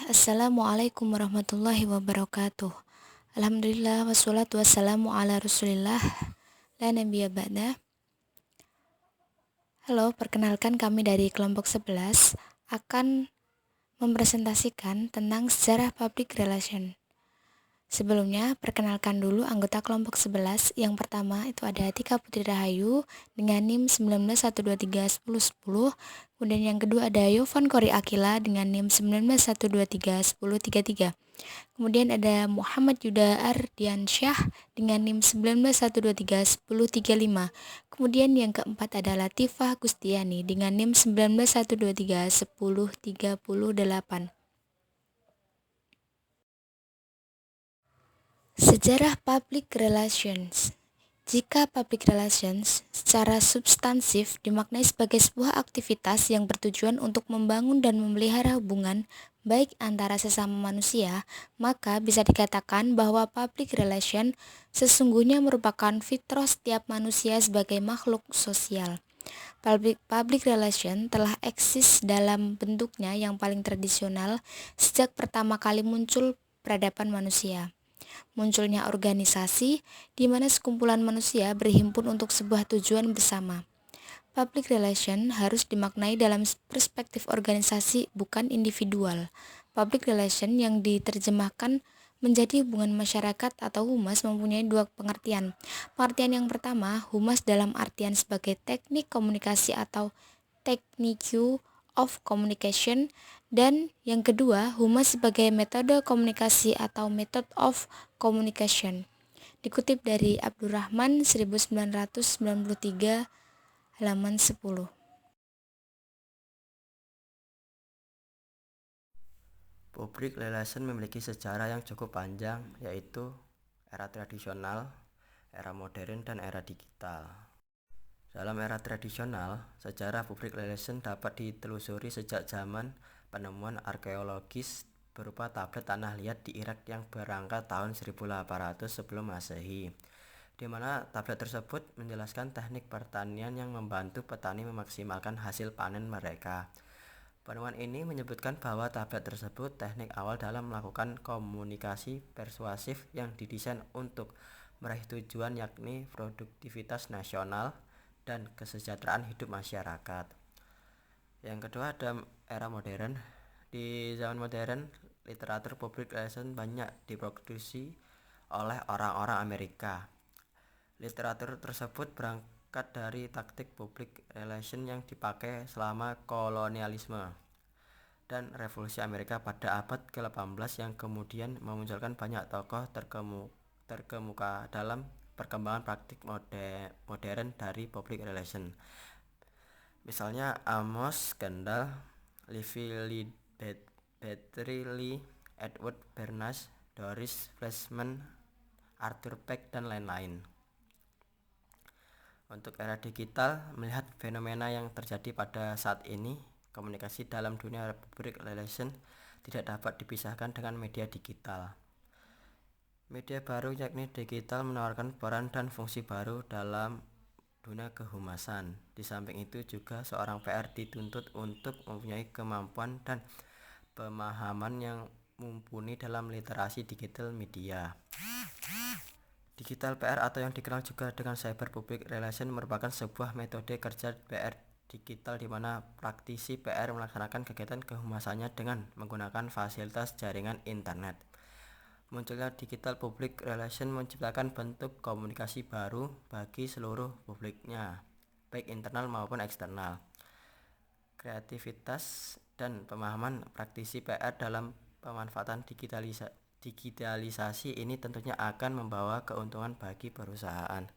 Assalamualaikum warahmatullahi wabarakatuh. Alhamdulillah wassalatu wassalamu ala rasulillah la nabiyya ba'da. Halo, perkenalkan kami dari kelompok 11 akan mempresentasikan tentang sejarah public relation. Sebelumnya, perkenalkan dulu anggota kelompok 11. Yang pertama itu ada Tika Putri Rahayu dengan NIM 19123110. Kemudian yang kedua ada Yovan Kori Akila dengan NIM 1912311033. Kemudian ada Muhammad Yuda Ardiansyah dengan NIM 1912311035. Kemudian yang keempat ada Latifah Gustiani dengan NIM 1912311038. Sejarah Public Relations. Jika public relations secara substansif dimaknai sebagai sebuah aktivitas yang bertujuan untuk membangun dan memelihara hubungan baik antara sesama manusia, maka bisa dikatakan bahwa public relation sesungguhnya merupakan fitrah setiap manusia sebagai makhluk sosial. Public relation telah eksis dalam bentuknya yang paling tradisional sejak pertama kali muncul peradaban manusia. Munculnya organisasi di mana sekumpulan manusia berhimpun untuk sebuah tujuan bersama. Public relation harus dimaknai dalam perspektif organisasi, bukan individual. Public relation yang diterjemahkan menjadi hubungan masyarakat atau humas mempunyai dua pengertian. Pengertian yang pertama, humas dalam artian sebagai teknik komunikasi atau technique of communication, dan yang kedua, humas sebagai metode komunikasi atau method of communication. Dikutip dari Abdurrahman 1993 halaman 10. Public relation memiliki sejarah yang cukup panjang, yaitu era tradisional, era modern, dan era digital. Dalam era tradisional, sejarah public relation dapat ditelusuri sejak zaman penemuan arkeologis berupa tablet tanah liat di Irak yang berangkat tahun 1800 sebelum Masehi, di mana tablet tersebut menjelaskan teknik pertanian yang membantu petani memaksimalkan hasil panen mereka. Penemuan ini menyebutkan bahwa tablet tersebut teknik awal dalam melakukan komunikasi persuasif yang didesain untuk meraih tujuan, yakni produktivitas nasional dan kesejahteraan hidup masyarakat. Yang kedua ada era modern. Di zaman modern, literatur public relation banyak diproduksi oleh orang-orang Amerika. Literatur tersebut berangkat dari taktik public relation yang dipakai selama kolonialisme dan revolusi Amerika pada abad ke-18 yang kemudian memunculkan banyak tokoh terkemuka dalam perkembangan praktik modern dari public relation. Misalnya Amos Gendal, Livy Lee, Edward Bernays, Doris Fleischmann, Arthur Peck, dan lain-lain. Untuk era digital, melihat fenomena yang terjadi pada saat ini, komunikasi dalam dunia public relation tidak dapat dipisahkan dengan media digital. Media baru yakni digital menawarkan peran dan fungsi baru dalam dunia kehumasan. Di samping itu juga seorang PR dituntut untuk mempunyai kemampuan dan pemahaman yang mumpuni dalam literasi digital media. Digital PR atau yang dikenal juga dengan cyber public relation merupakan sebuah metode kerja PR digital di mana praktisi PR melaksanakan kegiatan kehumasannya dengan menggunakan fasilitas jaringan internet. Munculnya digital public relation menciptakan bentuk komunikasi baru bagi seluruh publiknya, baik internal maupun eksternal. Kreativitas dan pemahaman praktisi PR dalam pemanfaatan digitalisasi ini tentunya akan membawa keuntungan bagi perusahaan.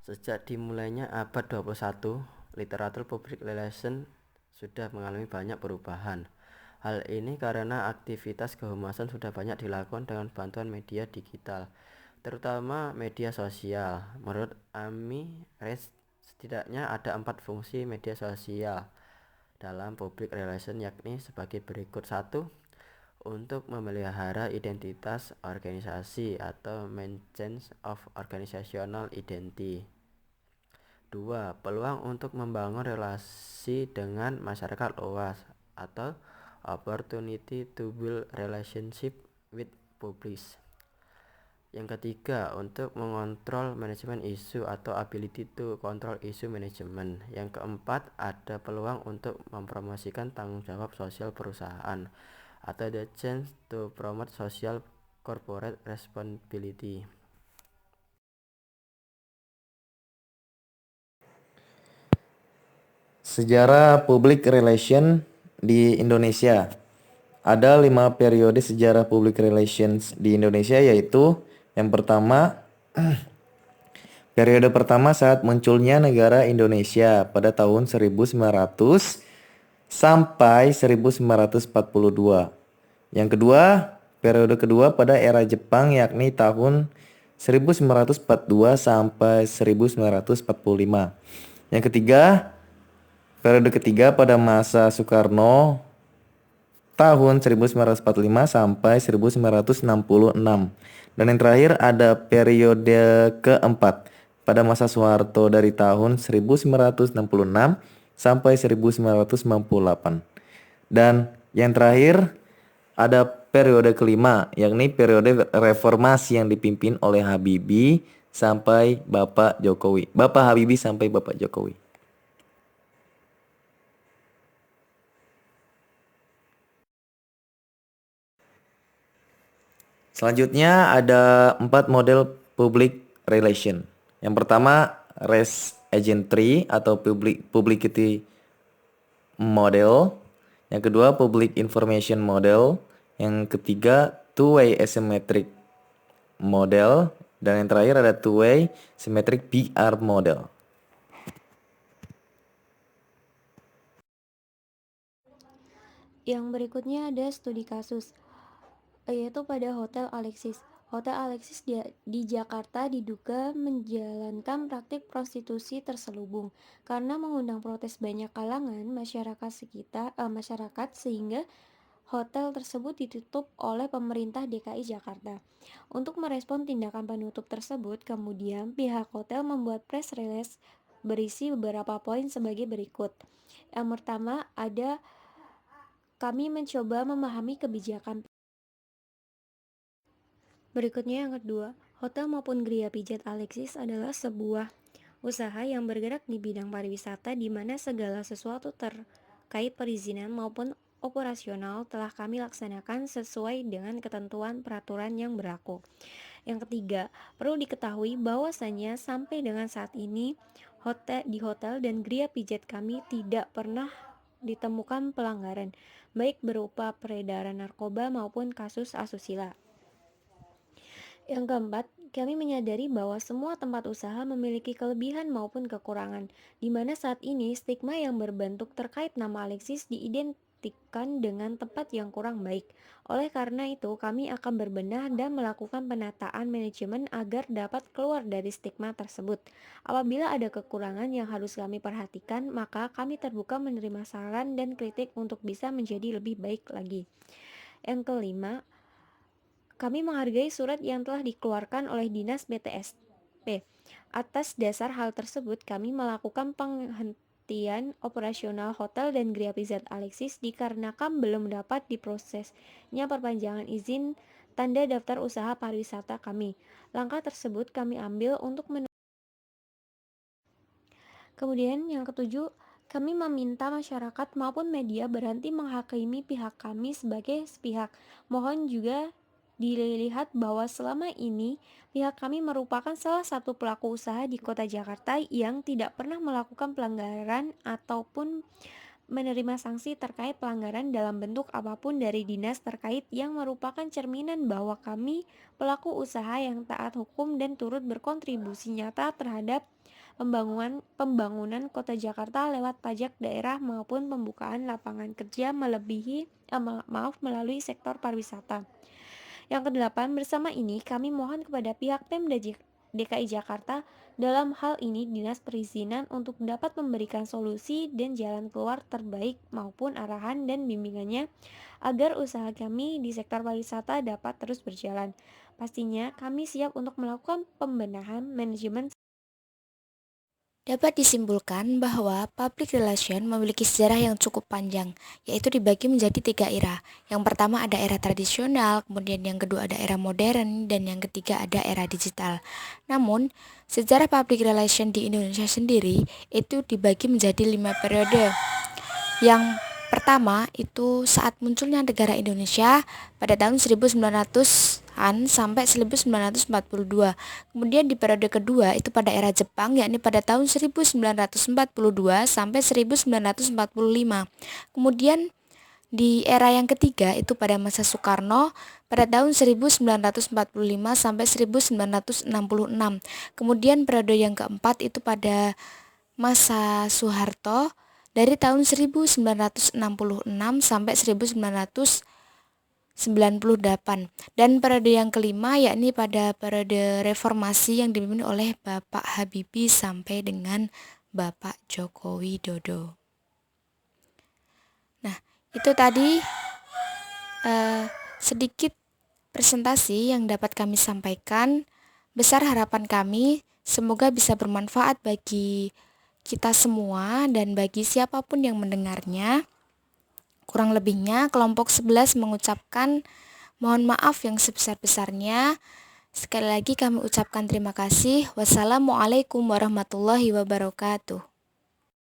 Sejak dimulainya abad 21, literatur public relation sudah mengalami banyak perubahan. Hal ini karena aktivitas kehumasan sudah banyak dilakukan dengan bantuan media digital, terutama media sosial. Menurut Amy Reich, setidaknya ada 4 fungsi media sosial dalam public relation, yakni sebagai berikut. 1. Untuk memelihara identitas organisasi atau maintenance of organizational identity. 2. Peluang untuk membangun relasi dengan masyarakat luas atau opportunity to build relationship with public. Yang ketiga, untuk mengontrol manajemen isu atau ability to control issue management. Yang keempat, ada peluang untuk mempromosikan tanggung jawab sosial perusahaan atau the chance to promote social corporate responsibility. Sejarah public relation di Indonesia. Ada 5 periode sejarah public relations di Indonesia, yaitu yang pertama, periode pertama saat munculnya negara Indonesia pada tahun 1900 sampai 1942. Yang kedua, periode kedua pada era Jepang, yakni tahun 1942 sampai 1945. Yang ketiga, periode ketiga pada masa Soekarno tahun 1945 sampai 1966. Dan yang terakhir ada periode keempat pada masa Soeharto dari tahun 1966 sampai 1998. Dan yang terakhir ada periode kelima, yakni periode reformasi yang dipimpin oleh Habibie sampai Bapak Jokowi. Bapak Habibie sampai Bapak Jokowi. Selanjutnya ada 4 model public relation. Yang pertama, res agentry atau publicity model. Yang kedua, public information model. Yang ketiga, two-way asymmetric model. Dan yang terakhir ada two-way symmetric PR model. Yang berikutnya ada studi kasus, yaitu pada Hotel Alexis. Hotel Alexis di Jakarta diduga menjalankan praktik prostitusi terselubung karena mengundang protes banyak kalangan masyarakat sehingga hotel tersebut ditutup oleh pemerintah DKI Jakarta. Untuk merespon tindakan penutup tersebut, kemudian pihak hotel membuat press release berisi beberapa poin sebagai berikut. Yang pertama ada, kami mencoba memahami kebijakan. Berikutnya yang kedua, hotel maupun geria pijat Alexis adalah sebuah usaha yang bergerak di bidang pariwisata di mana segala sesuatu terkait perizinan maupun operasional telah kami laksanakan sesuai dengan ketentuan peraturan yang berlaku. Yang ketiga, perlu diketahui bahwasannya sampai dengan saat ini di hotel dan geria pijat kami tidak pernah ditemukan pelanggaran, baik berupa peredaran narkoba maupun kasus asusila. Yang keempat, kami menyadari bahwa semua tempat usaha memiliki kelebihan maupun kekurangan, di mana saat ini stigma yang berbentuk terkait nama Alexis diidentikan dengan tempat yang kurang baik. Oleh karena itu, kami akan berbenah dan melakukan penataan manajemen agar dapat keluar dari stigma tersebut. Apabila ada kekurangan yang harus kami perhatikan, maka kami terbuka menerima saran dan kritik untuk bisa menjadi lebih baik lagi. Yang kelima, kami menghargai surat yang telah dikeluarkan oleh Dinas BTSP. Atas dasar hal tersebut, kami melakukan penghentian operasional hotel dan geria pijat Alexis dikarenakan belum dapat diprosesnya perpanjangan izin tanda daftar usaha pariwisata kami. Langkah tersebut kami ambil untuk Kemudian yang ketujuh, kami meminta masyarakat maupun media berhenti menghakimi pihak kami sebagai sepihak. Mohon juga dilihat bahwa selama ini pihak kami merupakan salah satu pelaku usaha di Kota Jakarta yang tidak pernah melakukan pelanggaran ataupun menerima sanksi terkait pelanggaran dalam bentuk apapun dari dinas terkait yang merupakan cerminan bahwa kami pelaku usaha yang taat hukum dan turut berkontribusi nyata terhadap pembangunan Kota Jakarta lewat pajak daerah maupun pembukaan lapangan kerja melalui sektor pariwisata. Yang kedelapan, bersama ini kami mohon kepada pihak Pemda DKI Jakarta dalam hal ini Dinas Perizinan untuk dapat memberikan solusi dan jalan keluar terbaik maupun arahan dan bimbingannya agar usaha kami di sektor pariwisata dapat terus berjalan. Pastinya kami siap untuk melakukan pembenahan manajemen. Dapat disimpulkan bahwa public relation memiliki sejarah yang cukup panjang, yaitu dibagi menjadi 3 era. Yang pertama ada era tradisional, kemudian yang kedua ada era modern, dan yang ketiga ada era digital. Namun, sejarah public relation di Indonesia sendiri itu dibagi menjadi 5 periode. Yang pertama itu saat munculnya negara Indonesia pada tahun 1900-an sampai 1942. Kemudian di periode kedua itu pada era Jepang, yakni pada tahun 1942 sampai 1945. Kemudian di era yang ketiga itu pada masa Soekarno pada tahun 1945 sampai 1966. Kemudian periode yang keempat itu pada masa Soeharto dari tahun 1966 sampai 1998, dan periode yang kelima yakni pada periode reformasi yang dipimpin oleh Bapak Habibie sampai dengan Bapak Joko Widodo. Nah, itu tadi sedikit presentasi yang dapat kami sampaikan. Besar harapan kami semoga bisa bermanfaat bagi kita semua dan bagi siapapun yang mendengarnya. Kurang lebihnya kelompok 11 mengucapkan mohon maaf yang sebesar-besarnya. Sekali lagi kami ucapkan terima kasih. Wassalamualaikum warahmatullahi wabarakatuh.